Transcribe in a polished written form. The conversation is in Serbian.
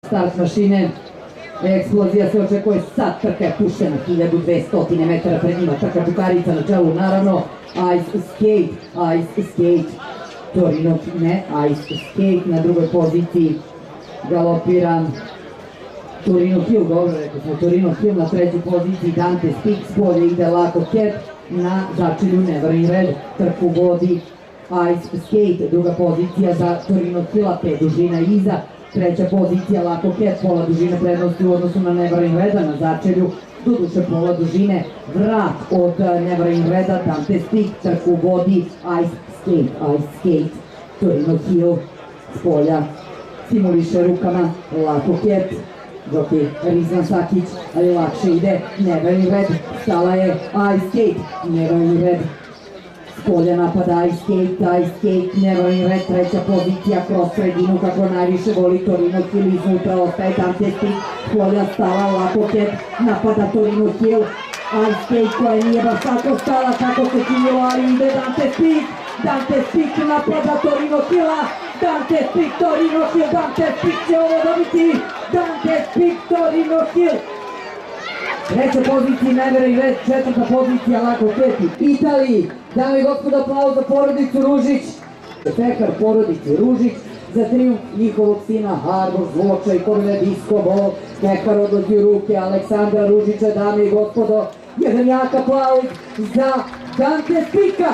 Start mašine, eksplozija se očekuje sad, trka je puštena 1200 metara pred njima, trka Čukarica na čelu, naravno, Ice Skate, Torino, ne, Ice Skate na drugoj poziciji, galopira Torino Hill, dobro rekao smo, Torino Hill na trećoj poziciji, Dante Speak, spolje ide Lako Cat, na začelju Never in Red, trku vodi Ice Skate, druga pozicija za Torino Hilla, 5 dužina iza, treća pozicija Lako Cat, pola dužine prednosti u odnosu na Never in Reda, na začelju doduše pola dužine vrat od Never in Reda, Dante Speak, trku vodi Ice Skate, Torino Hill, s polja simuliše rukama Lako Cat, dok je Rizvan Sakić, ali lakše ide Never in Red, stala je Ice Skate, Never in Red, s polja napada Ice Skate, Never in Red, treća pozicija kroz sredinu kako najviše voli Torino Hill, iznutra ostaje Dante Speak, s polja stala Lako Cat, napada Torino Hill, Ice Skate koja nije baš tako stala kako se činilo, ali ide Dante Speak napada Torino Hilla, Dante Speak, Torino Hill, Dante Speak će ovo dobiti, Dante Speak, Torino Hill. Treća pozicija Never in Red, četvrta pozicija Lako Cat, Italiji. Dame i gospodo, aplauz za porodicu Ružić, pekar porodici Ružić, za trijumf njihovog sina Harbor Zloča i Korve Disco Ball. Pekar odlazi u ruke Aleksandra Ružića, dame i gospodo, jedan jak aplauz za Dante Speaka.